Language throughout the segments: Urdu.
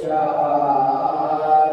4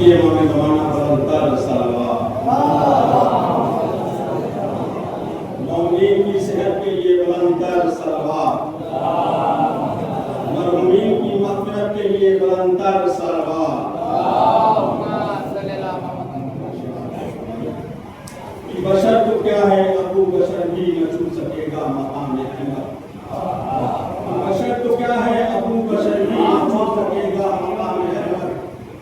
پڑھیے امام زمانہ بلندر صلوات، مومنین کی صحت کے لیے بلندر صلوات، مرحومین کی مغفرت کے لیے بلندر صلوات۔ بشر تو کیا ہے ابو بشر بھی نہ چھو سکے گا مقام احمد، بشر تو کیا ہے ابو بشر بھی نہ چھو سکے گا مقام احمد،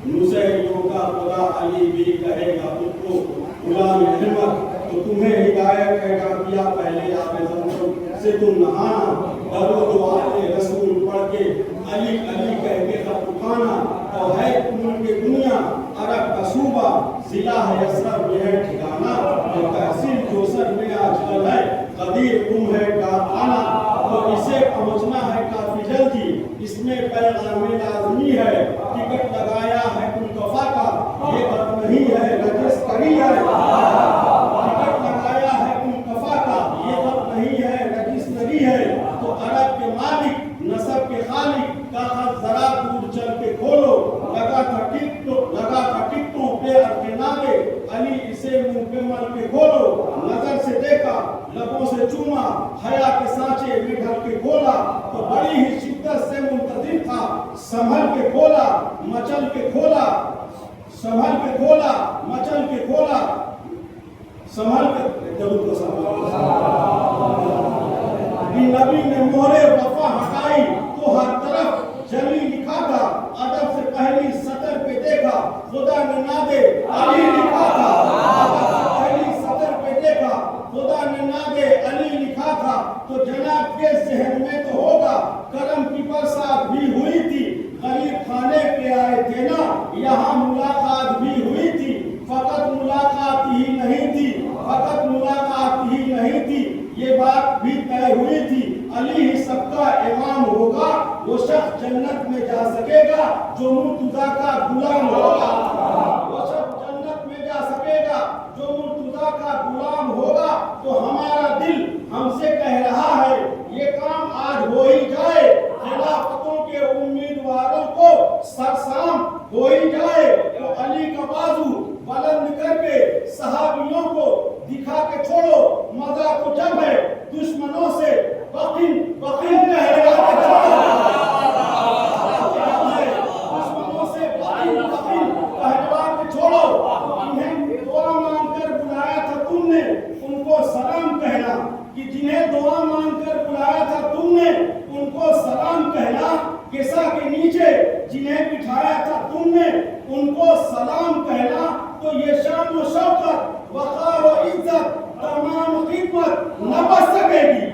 نصیحیوں کا خدا علی بھی کہے گا خود کو غلام احمد، تو تمہیں ہدایت پیدا کیا پہلے آب زمزم سے تم نہانا، درود و آل رسول پڑھ کے علی علی کہہ کے خط اٹھانا، اور ہے ملک دنیا عرب کا صوبہ، ضلع ہے اسرف یہ ہے ٹھکانا، اور تحصیل جو سر میں آج کل ہے قدیر تم ہے کارخانہ، تو اسے پہنچنا ہے کافی جلدی، اس میں پیغام لازمی ہے، ٹکٹ لگایا ہے کل دفعہ کا، یہ بات نہیں ہے رجسٹری ہے، ٹکٹ لگایا ہے کل دفعہ کا، یہ بات نہیں ہے رجسٹری ہے، تو عرب کے مالک نسب کے خالق کا خط ذرا دور چل کے کھولو، لگا تھا ٹکٹوں پہ ارکناوے، علی اسے منہ پہ مل کے کھولو، نظر سے دیکھا لبوں سے چوما، حیا کے سانچے میں ڈھل کے کھولا، تو بڑی ہی شدت سے منتظر تھا، سنبھل کے کھولا مچل کے کھولا، سنبھل کے کھولا مچل کے کھولا، سنبھل کے درود و نبی نے مہرے وفا ہٹائی تو ہر طرف جلی لکھا تھا، ادب سے پہلی سطر پہ دیکھا خدا نے نادے علی لکھا تھا، ادب سے پہلی سطر پہ دیکھا خدا نے نادے علی لکھا تھا، تو جناب کے ذہن میں تو ہوگا کرم کی برسات بھی ہوئی تھی، غریب کھانے پہ آئے تھے نا یہاں ملاقات بھی ہوئی تھی، فقط ملاقات ہی نہیں تھی، فقط ملاقات ہی نہیں تھی، یہ بات بھی طے ہوئی تھی، علی ہی سب کا امام ہوگا، وہ شخص جنت میں جا سکے گا جو مرتضیٰ کا غلام ہوگا، وہ شخص جنت میں جا سکے گا جو مرتضیٰ کا غلام ہوگا، تو ہمارا دل ہم سے کہہ رہا ہے یہ کام آج ہو ہی جائے، خلافتوں کے امیدواروں کو سرسام ہو ہی جائے، تو علی کا بازو بلند کر کے صحابیوں کو دکھا کے چھوڑو، مزہ تو جب ہے دشمنوں سے بقین کہلوا کے چھوڑو، دشمنوں سے بقین کہلوا کے چھوڑو، جنہیں دعا مانگ کر بلایا تھا تم نے ان کو سلام کہنا، کہ جنہیں دعا مانگ کر بلایا تھا تم نے ان کو سلام کہنا، کسا کے نیچے جنہیں بٹھایا تھا تم نے ان کو سلام کہنا، تو یہ شان و شوکت وقار و عزت تمام خدمت نہ بچ سکے گی،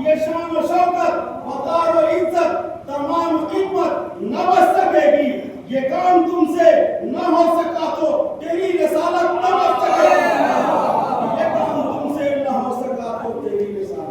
یہ شان و شوکت وقار و عزت تمام خدمت نہ بچ سکے گی، یہ کام تم سے نہ ہو سکا تو تیری رسالت نہ بچ سکے گی، یہ کام تم سے نہ ہو سکا تو تیری رسالت۔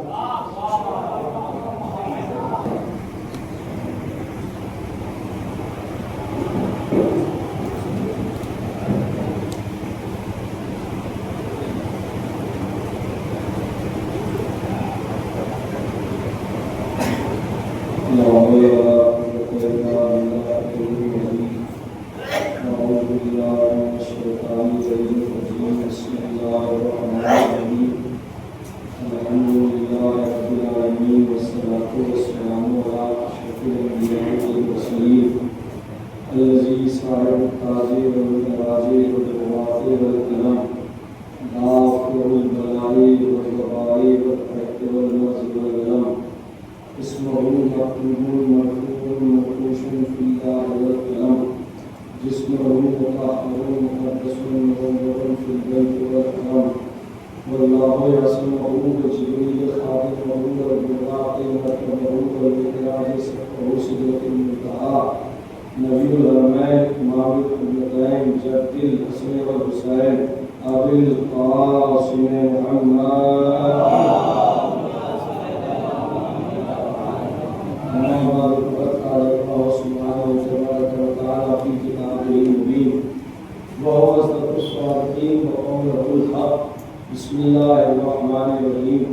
بسم اللہ الرحمن الرحیم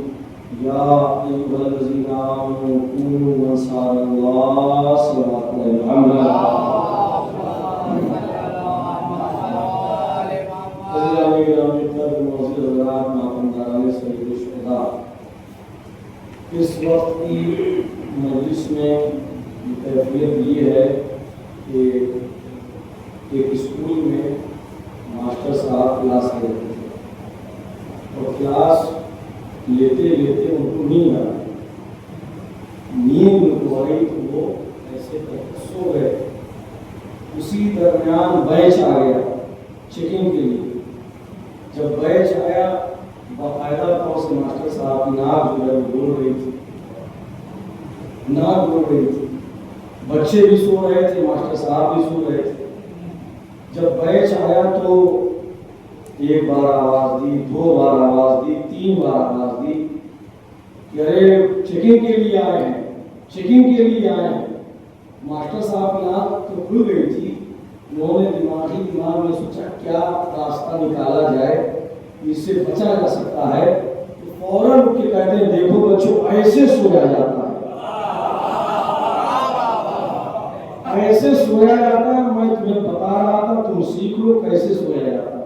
یا ایھا الذین آمنوا کونوا انصار اللہ صراط محمد اعزازی گرامی قدر معزز حضرات ماتمداران سید الشہداء، اس وقت کی مجلس میں کیفیت یہ ہے کہ ایک اسکول میں ماسٹر صاحب کلاس لیتے تھے اور کلاس لیتے لیتے ان کو نیند آئی، نیند ان کو آئی تو وہ ایسے سو گئے۔ اسی درمیان بیچ آ گیا چیکنگ کے لیے۔ جب بیچ آیا باقاعدہ طور سے ماسٹر صاحب کی ناک جو ہے بول رہی تھی، ناک بول رہی تھی، بچے بھی سو رہے تھے، ماسٹر صاحب بھی سو رہے تھے۔ جب بیچ آیا تو ایک بار آواز دی، دو بار آواز دی، تین بار آواز دی کہ ارے چیکنگ کے لیے آئے ہیں، چیکنگ کے لیے آئے ہیں۔ ماسٹر صاحب کی آنکھ تو کھل گئی تھی، انہوں نے دماغ میں سوچا کیا راستہ نکالا جائے، اس سے بچا جا سکتا ہے، تو فوراً اٹھ کے کہتے ہیں دیکھو بچوں ایسے سویا جاتا ہے، ایسے سویا جاتا ہے، میں تمہیں بتا رہا تھا تم سیکھ لو کیسے سویا جاتا ہے۔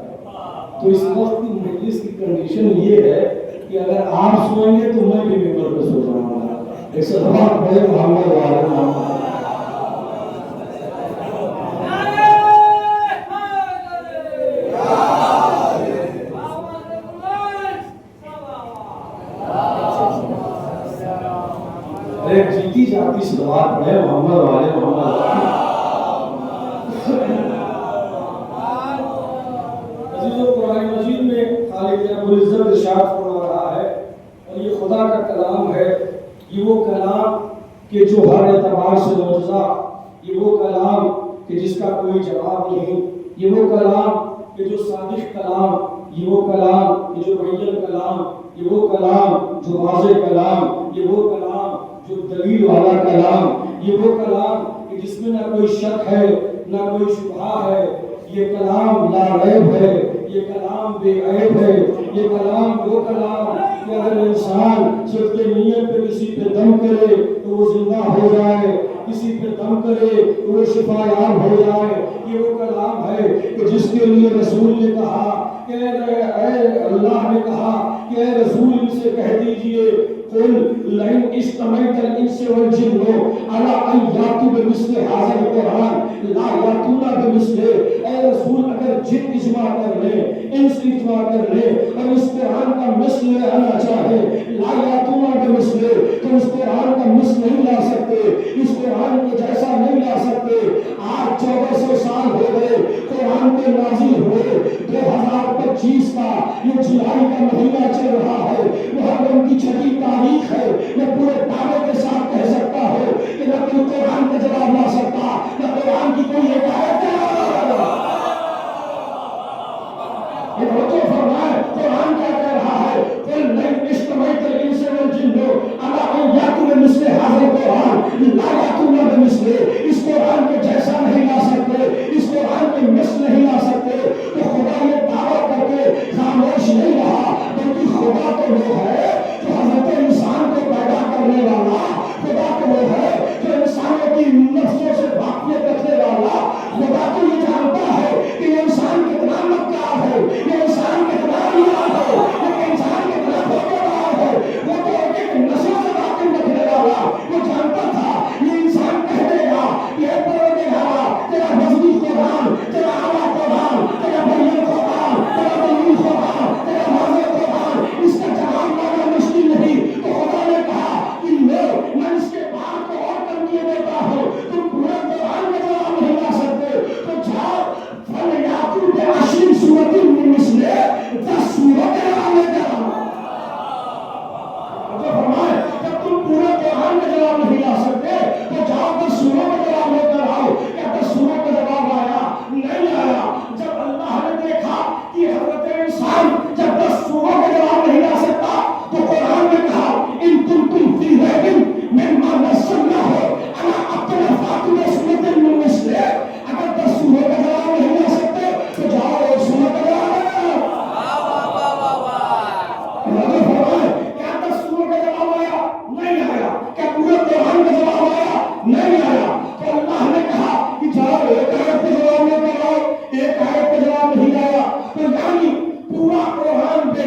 تو اس وقت کی مجلس کی کنڈیشن یہ ہے کہ اگر آپ سوئیں گے تو میں بھی ممبر پہ سو جاؤں گا۔ ایک صدقات بڑے محمد والے محمد جیتی جاتی صلوات پڑھے محمد والے محمد۔ عزیزو قرآن مجید میں خالق رب العزت ارشاد فرما رہا ہے اور یہ خدا کا کلام ہے، یہ وہ کلام کہ جو ہر اعتبار سے معجزہ، یہ وہ کلام کہ جس کا کوئی جواب نہیں، یہ وہ کلام کہ جو صادق کلام، یہ وہ کلام کہ جو بین کلام، یہ وہ کلام جو واضح کلام، یہ وہ کلام جو دلیل والا کلام، یہ وہ کلام کہ جس میں نہ کوئی شک ہے نہ کوئی شبہہ ہے، یہ کلام لا ریب ہے، یہ کلام بے عیب ہے، یہ کلام وہ کلام کہ اگر انسان صرف نیت پہ کسی پہ دم کرے تو وہ زندہ ہو جائے، کسی پہ دم کرے تو وہ شفا یاب ہو جائے۔ یہ وہ کلام ہے کہ جس کے لیے رسول نے کہا کہ اے اللہ نے کہا کہ اے رسول ان سے کہہ دیجئے قل لئن اجتمعت الانس والجن على ان یاتوا بمثل هذا القرآن لا یاتون بمثله۔ اے رسول اگر جن اجماع کر لیں، انس اجماع کر لیں اور اس قرآن کا مثل لانا چاہے لا یاتون بمثله تو اس قرآن کا مثل نہیں لا سکتے، اس قرآن کو جیسا نہیں لا سکتے۔ آج 1400 سال ہو گئے قرآن کے نازل ہوئے، 2025 کا یہ جولائی کا مہینہ چل رہا ہے، محرم کی چھٹی تاریخ ہے۔ میں پورے دعوے کے ساتھ کہہ سکتا ہوں کہ نہ کوئی قرآن کا جواب لا سکتا، نہ قرآن کی کوئی ہدایت کا جواب لا سکتا۔ توجہ فرمائے قرآن کیا کہہ رہا ہے، قل لئن اجتمعت الانس والجن على ان یاتوا بمثل هذا القرآن لا یاتون بمثله۔ اس قرآن کے جیسا نہیں لا سکتے، اس قرآن کے مثل نہیں لا سکتے۔ تو خدا یہ دعویٰ کر کے خاموش نہیں رہا، بلکہ خدا تو وہ ہے جو حضرت انسان کو پیدا کرنے والا، خدا تو وہ ہے جو انسانوں کی نفسوں سے واقف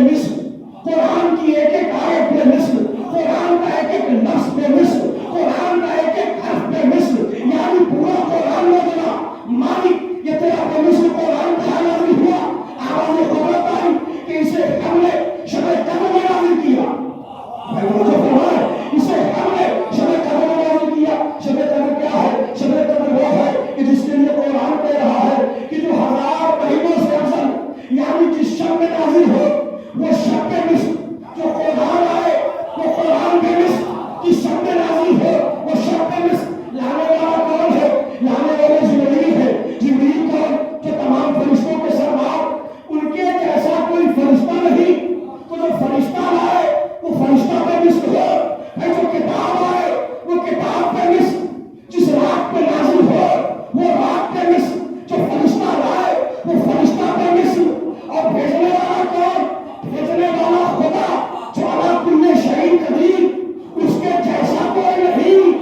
مثل، قرآن کی ایک ایک آیت پہ مثل، قرآن کا ایک ایک لفظ پہ مثل، قرآن کا ایک ایک حرف پہ مثل، یعنی پورا قرآن میں ملا مالک یہ تیرا پہ مثل قرآن کا نازل ہوا. آواز خبرت آئی کہ اسے ہم نے شب قدر میں نازل کیا. بھائی مجھے فرمائے اسے ہم نے شب قدر میں نازل کیا. شب قدر کیا ہے؟ شب قدر وہ ہے کہ جس کے لیے قرآن کہہ رہا ہے کہ جو 1000 مہینوں سے افضل، یعنی جس شب میں نازل ہو وہ شب پہ مثل، جو قرآن آئے وہ قرآن پہ مثل، جس شب میں نازل ہو وہ شب پہ مثل. لانے والا کون ہے؟ لانے والے جبریل ہے. جبریل کون؟ جو تمام فرشتوں کے سردار، ان کے جیسا کوئی فرشتہ نہیں. تو جو فرشتہ آئے وہ فرشتہ پہ مثل ہو، جو کتاب آئے وہ کتاب پہ مثل، جس رات پہ نازل ہو وہ رات پہ مثل، جو فرشتہ لائے وہ فرشتہ پہ مثل. اور بھیجنے والا کون؟ بھیجنے والا خدا جو علی کل شیء قدیر، اس کے جیسا کوئی نہیں.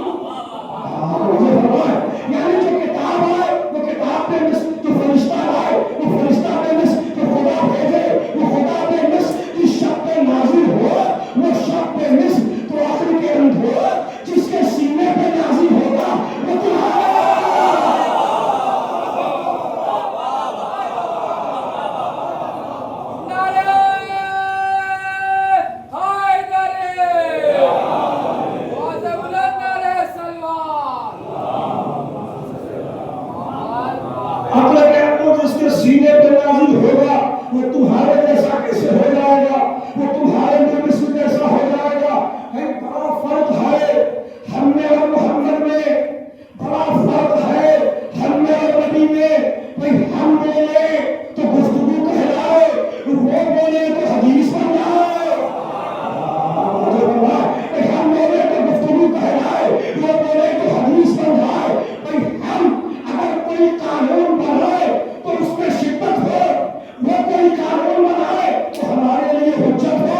یعنی جو کتاب آئے وہ کتاب پہ مثل، جو فرشتہ آئے وہ فرشتہ پہ مثل، جو خدا بھیجے وہ خدا پہ مثل، جس شب پہ نازل ہو وہ شب پہ مثل. تو آخر کے اند ہو جس کے سینے پہ نازل ہوگا وہ تمہارا. جس کے سینے پہ نازل ہوگا وہ تمہارے جیسا کیسے ہو جائے گا؟ وہ تمہارے میں مثل جیسا ہو جائے گا. بڑا فرق ہے ہم میں اور محمد میں، بڑا فرق ہے ہم میں اور نبی میں. بھائی ہم بولے تو گفتگو کہلائے، وہ بولے تو حدیث بن جائے. ہم بولے تو گفتگو کہلائے، وہ بولے تو حدیث بن جائے. بھائی ہم اگر کوئی قانون بنائے تو اس میں شدت ہو، وہ کوئی قانون بنائے تو ہمارے لیے حجت ہو.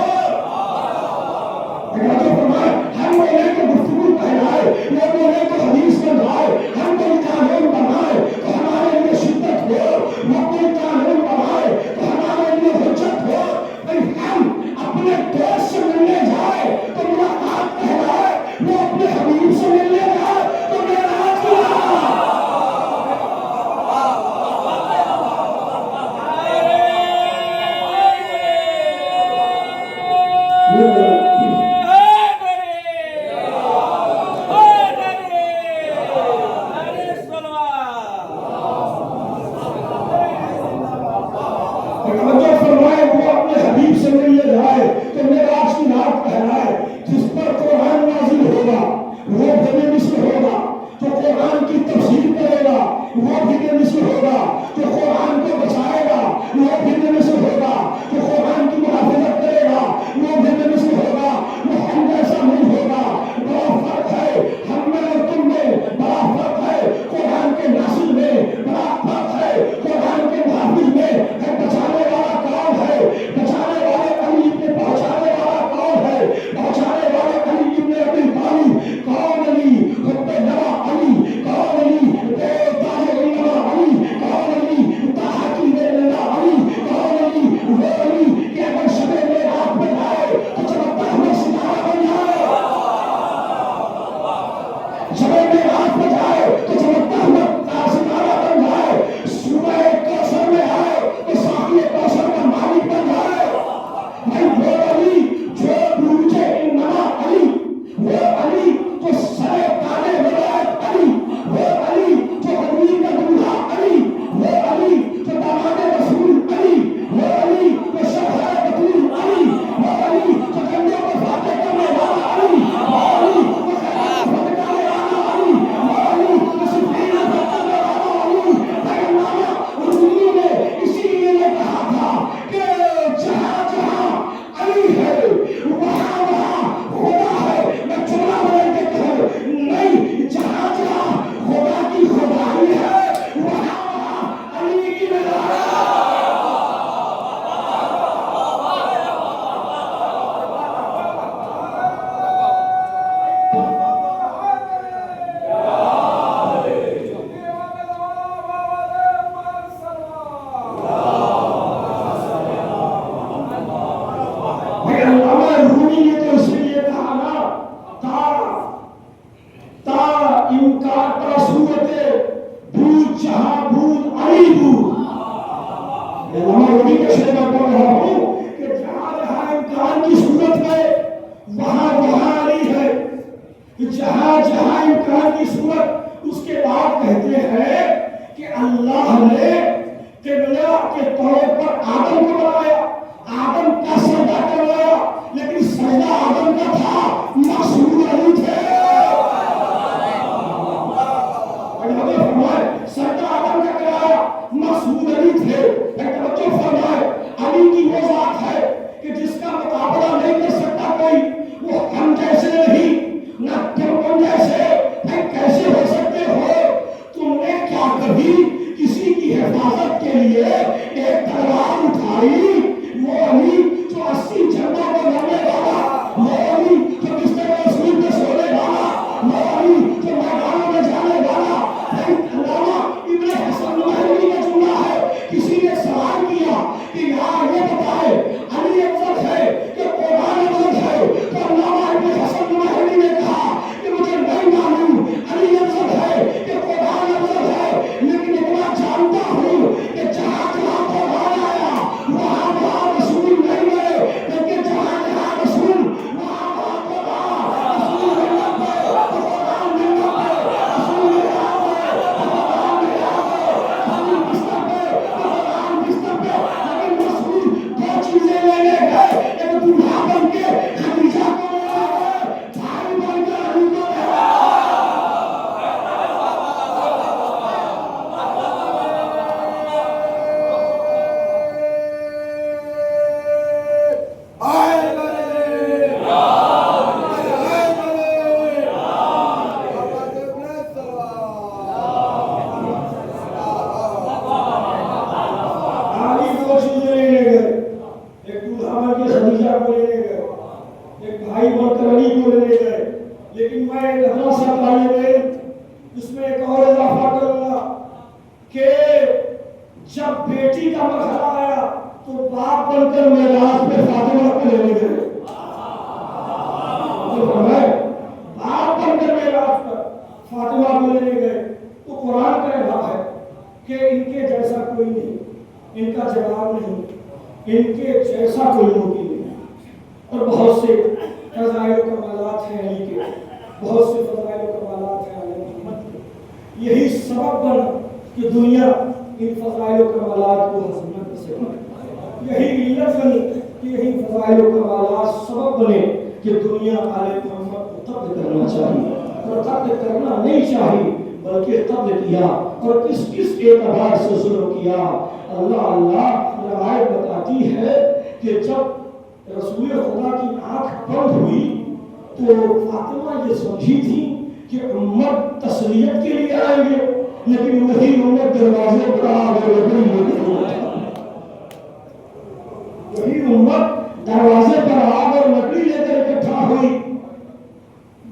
ہم بولے تو گفتگو کہلائے، وہ بولے تو حدیث بن جائے. ہم کوئی قانون بنائے تو ہمارے لیے شدت ہو، وہ کوئی قانون بنائے تو ہمارے لیے حجت ہو. بھائی ہم اپنے دوست سے ملنے جائے تو ملاقات کہلائے، وہ اپنے حبیب سے ملنے جائے تو معراج کہلائے. فرمائے وہ اپنے حبیب سے ملنے جائے تو میرا رومی نے تو اس لیے کہا نا تا امکان صورت بود جہاں بود علی بود. علامہ رومی کے شعر میں پڑھ رہا ہوں کہ جہاں جہاں امکان کی صورت ہے وہاں وہاں علی ہے. جہاں جہاں امکان کی صورت. اس کے بعد کہتے ہیں کہ اللہ نے قبلہ کے طور پر آدم کو بنایا, آدم کا سجدہ کروایا, لیکن سجدہ آدم کا تھا, مقصود علی تھے. سجدہ آدم کا کرایا, مقصود علی تھے. توجہ فرمائے, علی کی وہ ذات ہے کہ جس کا مقابلہ نہیں کر سکتا کوئی. وہ ہم جیسے نہیں, نہ تم جیسے. کیسے ہو سکتے ہو؟ تم نے کیا کبھی کسی کی حفاظت کے لیے ایک تلوار اٹھائی؟ وہ علی جو 80 جنگوں کو لڑنے والا, وہ علی جو بستر رسول پہ سونے والا, وہ علی جو میدانوں میں جانے والا. علامہ ابن حسن مہدوی نے جملہ ہے, کسی نے سوال کیا کہ یار یہ بتائے علی افضل ہے کہ قرآن افضل ہے؟ تو علامہ ابن حسن مہدوی نے کہا کہ مجھے نہیں معلوم, علی افضل ہے کہ قرآن افضل ہے, لیکن اتنا جانتا ہوں کہ جہاں جہاں قرآن آیا وہاں وہاں رسول نہیں گئے, لیکن جہاں جہاں رسول وہاں وہاں قرآن. رسول نہیں گئے تو قرآن نہیں گئے, رسول نہیں آئے تو قرآن نہیں آئے, رسول بستر پہ تو قرآن بستر پہ. لیکن رسول دو چیزیں لینے گئے, ایک دولہا بن کے خدیجہ کو لے گئے, بھائی بن کے علی کو لے گئے. علی دو چیزیں لینے گئے, ایک دولہا بن کے خدیجہ کو لینے گئے, ایک بھائی بن کر علی کو لینے گئے. لیکن میں ایک اتنا سا بھائی گئے, اس میں ایک اور اضافہ کروں گا کہ جب بیٹی کا مرحلہ آیا تو باپ بن کر معراج پہ فاطمہ کو لینے گئے. باپ بن کر معراج پر فاطمہ کو لینے گئے. تو قرآن کا اعلان ہے کہ ان کے جیسا کوئی نہیں, ان کا جواب نہیں, ان کے جیسا کوئی ممکن نہیں. اور بہت سے فضائل و کمالات ہیں علی کے, بہت سے فضائل و کمالات ہیں علی محمد کے. یہی سبب بنا کہ دنیا ان فضائل و کمالات کو ہضم نہ کر سکے. یہی علت بنی کہ یہی فضائل و کمالات سبب بنے کہ دنیا علی محمد کو قتل کرنا چاہیے, اور قتل کرنا نہیں چاہیے بلکہ قتل کیا. اور کس کس اعتبار سے ظلم کیا؟ اللہ روایت بتاتی ہے کہ جب رسول خدا کی آنکھ بند ہوئی تو فاطمہ یہ سمجھی تھی کہ امت تسلیت کے لیے آئیں گے, لیکن وہی امت دروازے پر آ گئے. وہی امت دروازے پر آ کر لکڑی لے کر اکٹھا ہوئی.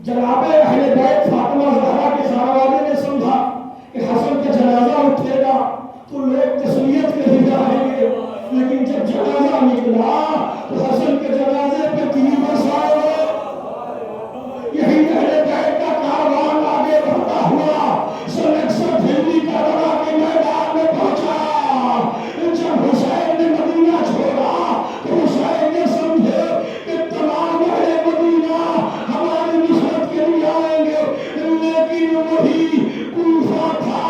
جناب اہل بیت فاطمہ زہرا کے صحابہ نے سمجھا کہ حسن کا جنازہ اٹھے گا تو لوگ تسلیت کے لیے آئیں گے, لیکن جب جنازہ نکلا تو حسن کے جنازے پہ 3 برسائے. یہی اہل بیت کا کاروان آگے بڑھتا ہوا سن 61 ہجری کا بڑا کے میدان میں پہنچا. جب حسین نے مدینہ چھوڑا تو حسین نے سمجھے کہ تمام اہل مدینہ ہماری نصرت کے لیے آئیں گے, لیکن وہی کوفہ تھا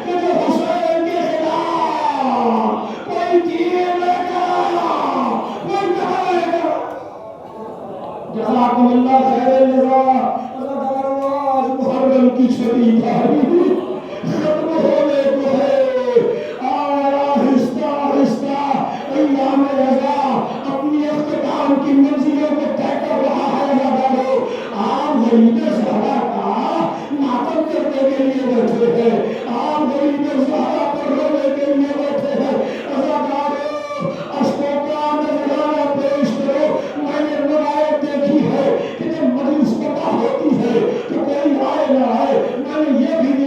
کہ جو حسین کے خلاف کوئی تیر لے کر کوئی کہاں لے کر. جزاکم اللہ خیر الجزا. آج محرم کی چھٹی تاریخ ختم ہونے کو ہے. آہستہ آہستہ ایام رضا اپنی اختتام کی منزلوں کو طے کر رہا ہے. نظرو آپ غریب زہرا کا ماتم کرنے کے لیے بیٹھے ہیں, آپ غریب زہرا پر رونے کے لیے بیٹھے ہیں. ازادارو اشکوں کا نظرانہ پیش کرو. میں نے روایت دیکھی ہے کہ جب مجلس پتہ ہوتی ہے تو کوئی آئے نہ آئے, میں نے یہ بھی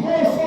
200